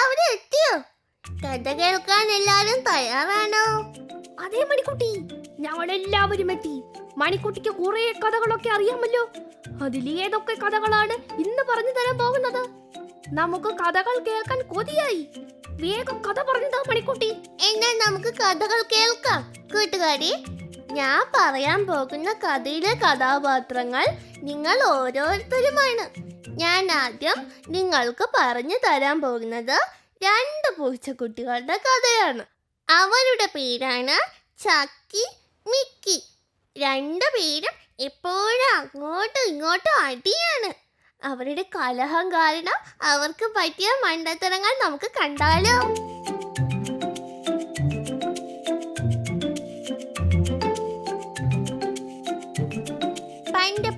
എല്ലാവരും എത്തിയോ? കഥ കേൾക്കാൻ എല്ലാരും തയ്യാറാണോ? അതേ മണിക്കുട്ടി, ഞങ്ങളെല്ലാവരും എത്തി. മണിക്കുട്ടിക്ക് കുറെ കഥകളൊക്കെ അറിയാമല്ലോ. അതിലേതൊക്കെ കഥകളാണ് ഇന്ന് പറഞ്ഞു തരാൻ പോകുന്നത്? നമുക്ക് കഥകൾ കേൾക്കാൻ കൊതിയായി. വേഗം കഥ പറഞ്ഞതാ മണിക്കുട്ടി. എന്നാൽ നമുക്ക് കഥകൾ കേൾക്കാം. കൂട്ടുകാരി, ഞാൻ പറയാൻ പോകുന്ന കഥയിലെ കഥാപാത്രങ്ങൾ നിങ്ങൾ ഓരോരുത്തരുമാണ്. ഞാൻ ആദ്യം നിങ്ങൾക്ക് പറഞ്ഞു തരാൻ പോകുന്നത് 2 പൂച്ചക്കുട്ടികളുടെ കഥയാണ്. അവരുടെ പേരാണ് ചക്കി, മിക്കി. 2 പേരും എപ്പോഴും അങ്ങോട്ടും ഇങ്ങോട്ടും അടിയാണ്. അവരുടെ കലഹം കാരണം അവർക്ക് പറ്റിയ മണ്ടത്തരങ്ങൾ നമുക്ക് കണ്ടാലോ?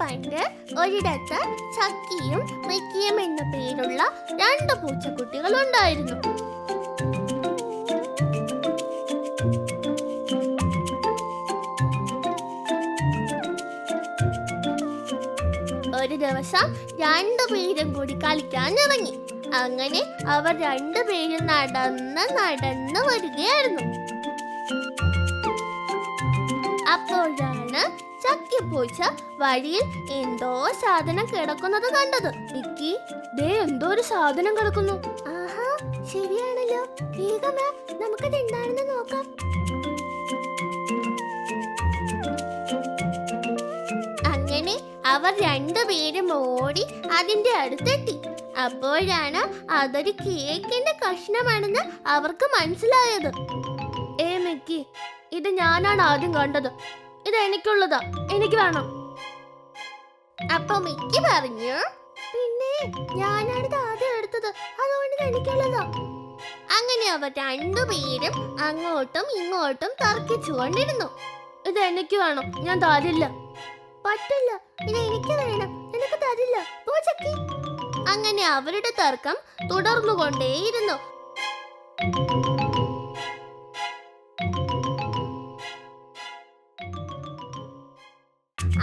പണ്ട് ഒരിടത്ത് ചക്കിയും മിക്കിയും എന്ന പേരുള്ള 2 പൂച്ചക്കുട്ടികൾ ഉണ്ടായിരുന്നു. ഒരു ദിവസം 2 പേരും കൂടി കളിക്കാൻ ഇറങ്ങി. അങ്ങനെ അവർ 2 പേരും നടന്ന് വരികയായിരുന്നു. അപ്പോഴാണ് ചക്കിപ്പൂച്ച വഴിയിൽ എന്തോ സാധനം കിടക്കുന്നത് കണ്ടത്. മിക്കി, ദേ എന്തോ ഒരു സാധനം കിടക്കുന്നു. ആഹാ, ശരിയാണല്ലോ. വേഗം വാ, നമുക്കത് എന്താണെന്ന് നോക്കാം. അങ്ങനെ അവർ 2 പേരും ഓടി അതിന്റെ അടുത്തെത്തി. അപ്പോഴാണ് അതൊരു കേക്കിന്റെ കഷ്ണമാണെന്ന് അവർക്ക് മനസ്സിലായത്. മിക്കി, ഇത് ഞാനാണ് ആദ്യം കണ്ടത്. ഇത് എനിക്കുള്ളതാ, എനിക്ക് വേണം. അപ്പൊ മിക്കി പറഞ്ഞു, പിന്നെ ഞാനാണിത് ആദ്യം എടുത്തത്, അതുകൊണ്ട് എനിക്കുള്ളതാ. അങ്ങനെ അവർ 2 പേരും അങ്ങോട്ടും ഇങ്ങോട്ടും തർക്കിച്ചുകൊണ്ടിരുന്നു. ഇത് എനിക്ക് വേണം, ഞാൻ തരില്ല. പറ്റില്ല, ഇത് എനിക്ക് വേണം, എനിക്ക് തരില്ല, പോ ചക്കി. അങ്ങനെ അവരുടെ തർക്കം തുടർന്നുകൊണ്ടേയിരുന്നു.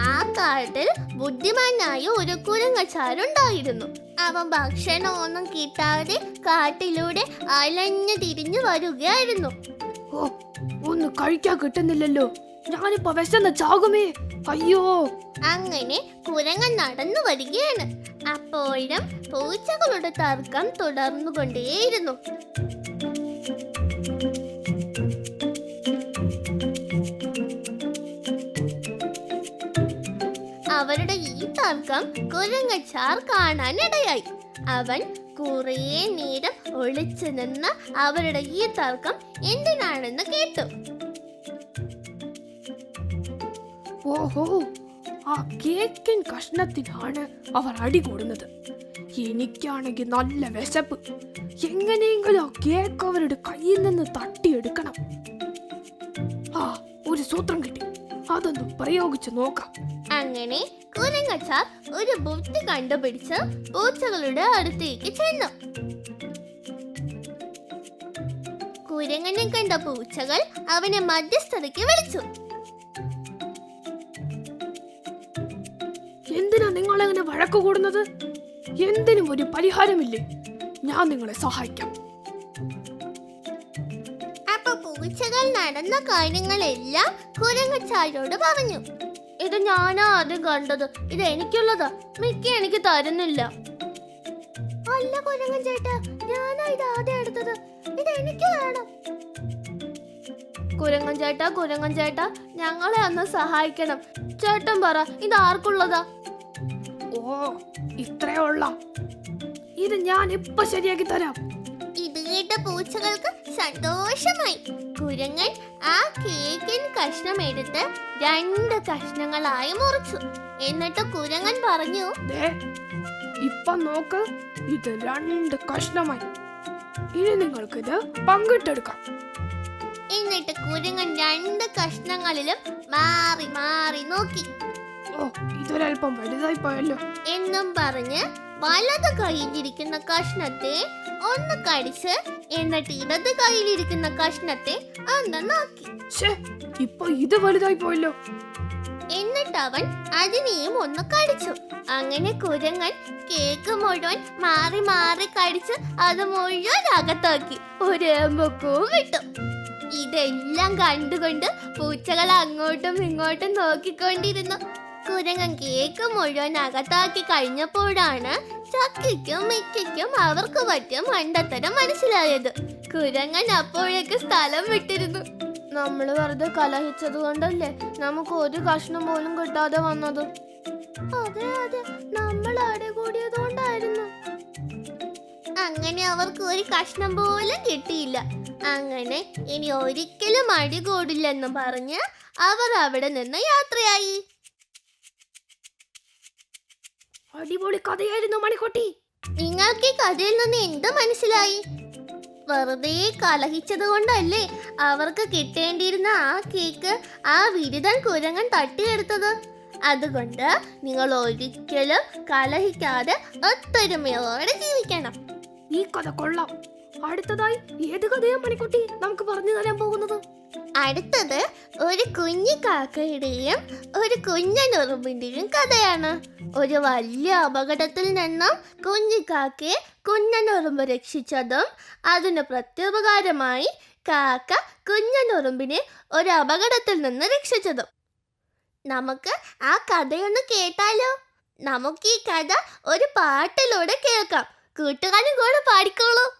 ആ കാട്ടിൽ ബുദ്ധിമാനായ ഒരു കുരങ്ങച്ചാരുണ്ടായിരുന്നു. അവൻ ഭക്ഷണമൊന്നും കിട്ടാതെ കാട്ടിലൂടെ അലഞ്ഞു തിരിഞ്ഞു വരികയായിരുന്നു. ഒന്നും കഴിക്കാൻ കിട്ടുന്നില്ലല്ലോ, ഞാനിപ്പോ വിശന്ന് ചാകുമേ, അയ്യോ. അങ്ങനെ കുരങ്ങൻ നടന്നു വരികയാണ്. അപ്പോഴും പൂച്ചകളുടെ തർക്കം തുടർന്നുകൊണ്ടേയിരുന്നു. അവരുടെ ഈ തർക്കം കുരങ്ങച്ചാർ കാണാനിടയായി. അവൻ കുറേ നേരം ഒളിച്ചു നിന്ന് അവരുടെ ഈ തർക്കം എന്തിനാണെന്ന് കേട്ടു. ഓഹോ, ആ കേക്കിൻ കഷ്ണത്തിനാണ് അവർ അടി കൂടുന്നത്. എനിക്കാണെങ്കിൽ നല്ല വിശപ്പ്. എങ്ങനെയെങ്കിലും ആ കേക്ക് അവരുടെ കയ്യിൽ നിന്ന് തട്ടിയെടുക്കണം. ആ, ഒരു സൂത്രം കിട്ടി, അതൊന്ന് പ്രയോഗിച്ച് നോക്കാം. അങ്ങനെ കുരങ്ങച്ചാർ ഒരു ബുദ്ധി കണ്ടുപിടിച്ച് പൂച്ചകളുടെ അടുത്തേക്ക് ചെന്നു. കുരങ്ങനെ കണ്ട പൂച്ചകൾ അവനെ മധ്യസ്ഥതയ്ക്ക് വിളിച്ചു. എന്തിനാ നിങ്ങൾ അങ്ങനെ വഴക്ക് കൂടുന്നത്? എന്തിനും ഒരു പരിഹാരമില്ലേ? ഞാൻ നിങ്ങളെ സഹായിക്കാം. അപ്പൊ പൂച്ചകൾ നടന്ന കാര്യങ്ങളെല്ലാം കുരങ്ങച്ചാരോട് പറഞ്ഞു. ഇത് ഞാനാ ആദ്യം കണ്ടത്, ഇത് എനിക്കുള്ളതാ, മിക്കി എനിക്ക് തരുന്നില്ല. അല്ല കുരങ്ങൻ ചേട്ടാ, ഞാനാ ഇത് ആദ്യം എടുത്തത്, ഇത് എനിക്ക് വേണം. കുരങ്ങൻ ചേട്ടാ, ഞങ്ങളെ ഒന്ന് സഹായിക്കണം. ചേട്ടൻ പറ, ഇത് ആർക്കുള്ളതാ? ഓ, ഇത്രേ ഉള്ള, ഇത് ഞാൻ ഇപ്പൊ ശരിയാക്കി തരാം. ഇത് കേട്ട പൂച്ചകൾക്ക് സന്തോഷമായി. കുരങ്ങൻ ആ കേക്കിൻ കഷ്ണം എടുത്ത് 2 കഷ്ണങ്ങളായി മുറിച്ചു. എന്നിട്ട് കുരങ്ങൻ പറഞ്ഞു, ഇപ്പൊ നോക്ക്, ഇത് 2 കഷ്ണമായി. ഇനി നിങ്ങൾക്കിത് പങ്കിട്ടെടുക്കാം. എന്നിട്ട് കുരങ്ങൻ 2 കഷ്ണങ്ങളിലും മാറി മാറി നോക്കി. ഓ, ഇതൊരൽപ്പം വലുതായി പോയല്ലോ എന്നും പറഞ്ഞ് വലത് കയ്യിലിരിക്കുന്ന കഷ്ണത്തെ ഒന്ന് കടിച്ച് എന്നിട്ട് ഇടത് കയ്യിലിരിക്കുന്ന കഷ്ണത്തെ ഒന്ന് നോക്കി. ഇപ്പൊ ഇത് വലുതായി പോയല്ലോ. എന്നിട്ട് അവൻ അതിനെയും ഒന്ന് കടിച്ചു. അങ്ങനെ കുരങ്ങൻ കേക്ക് മുഴുവൻ മാറി മാറി കടിച്ച് അത് മുഴുവൻ അകത്താക്കി. ഒരു എമ്പക്കവും വിട്ടു. ഇതെല്ലാം കണ്ടുകൊണ്ട് പൂച്ചകൾ അങ്ങോട്ടും ഇങ്ങോട്ടും നോക്കിക്കൊണ്ടിരുന്നു. കുരങ്ങൻ കേക്ക് മുഴുവൻ അകത്താക്കി കഴിഞ്ഞപ്പോഴാണ് ചക്കിക്കും മിക്കയ്ക്കും അവർക്ക് പറ്റിയ മണ്ടത്തരം മനസ്സിലായത്. കുരങ്ങൻ അപ്പോഴേക്ക് സ്ഥലം വിട്ടിരുന്നു. നമ്മള് വെറുതെ കലഹിച്ചത് കൊണ്ടല്ലേ നമുക്ക് ഒരു കഷ്ണം പോലും കിട്ടാതെ വന്നത്. അതെ അതെ, നമ്മൾ അടികൂടിയത് കൊണ്ടായിരുന്നു. അങ്ങനെ അവർക്ക് ഒരു കഷ്ണം പോലും കിട്ടിയില്ല. അങ്ങനെ ഇനി ഒരിക്കലും അടികൂടില്ലെന്ന് പറഞ്ഞ് അവർ അവിടെ നിന്ന് യാത്രയായി. അടിപൊളി കഥയായിരുന്നു മണിക്കുട്ടി. നിങ്ങൾക്ക് ഈ കഥയിൽ നിന്ന് എന്ത് മനസ്സിലായി? വെറുതെ കലഹിച്ചത് കൊണ്ടല്ലേ അവർക്ക് കിട്ടേണ്ടിയിരുന്ന ആ കേക്ക് ആ വിരുദ്ധൻ കുരങ്ങൻ തട്ടിയെടുത്തത്. അതുകൊണ്ട് നിങ്ങൾ ഒരിക്കലും കലഹിക്കാതെ ഒത്തൊരുമയോടെ ജീവിക്കണം. ഈ കഥ കൊള്ളാം. അടുത്തതായി ഏത് കഥയാ മണിക്കുട്ടി നമുക്ക് പറഞ്ഞു തരാൻ പോകുന്നത്? അടുത്തത് ഒരു കുഞ്ഞു കാക്കയുടെയും ഒരു കുഞ്ഞനുറുമ്പിന്റെയും കഥയാണ്. ഒരു വലിയ അപകടത്തിൽ നിന്നും കുഞ്ഞു കാക്കയെ കുഞ്ഞനുറുമ്പ് രക്ഷിച്ചതും അതിന് പ്രത്യുപകാരമായി കാക്ക കുഞ്ഞനുറുമ്പിനെ ഒരു അപകടത്തിൽ നിന്ന് രക്ഷിച്ചതും. നമുക്ക് ആ കഥയൊന്ന് കേട്ടാലോ? നമുക്ക് ഈ കഥ ഒരു പാട്ടിലൂടെ കേൾക്കാം. കൂട്ടുകാരും കൂടെ പാടിക്കോളൂ.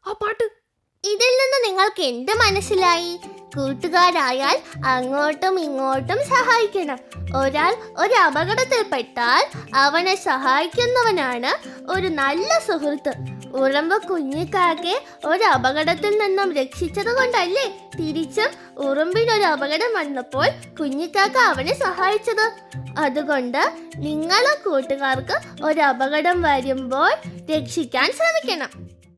ആ പാട്ട്. ഇതിൽ നിന്ന് നിങ്ങൾക്ക് എന്ത് മനസ്സിലായി? കൂട്ടുകാരായാൽ അങ്ങോട്ടും ഇങ്ങോട്ടും സഹായിക്കണം. ഒരാൾ ഒരു അപകടത്തിൽപ്പെട്ടാൽ അവനെ സഹായിക്കുന്നവനാണ് ഒരു നല്ല സുഹൃത്ത്. ഉറുമ്പ് കുഞ്ഞിക്കാക്കെ ഒരു അപകടത്തിൽ നിന്നും രക്ഷിച്ചത് കൊണ്ടല്ലേ തിരിച്ചും ഉറുമ്പിനൊരു അപകടം വന്നപ്പോൾ കുഞ്ഞിക്കാക്ക അവനെ സഹായിച്ചത്. അതുകൊണ്ട് നിങ്ങളും കൂട്ടുകാർക്ക് ഒരു അപകടം വരുമ്പോൾ രക്ഷിക്കാൻ ശ്രമിക്കണം.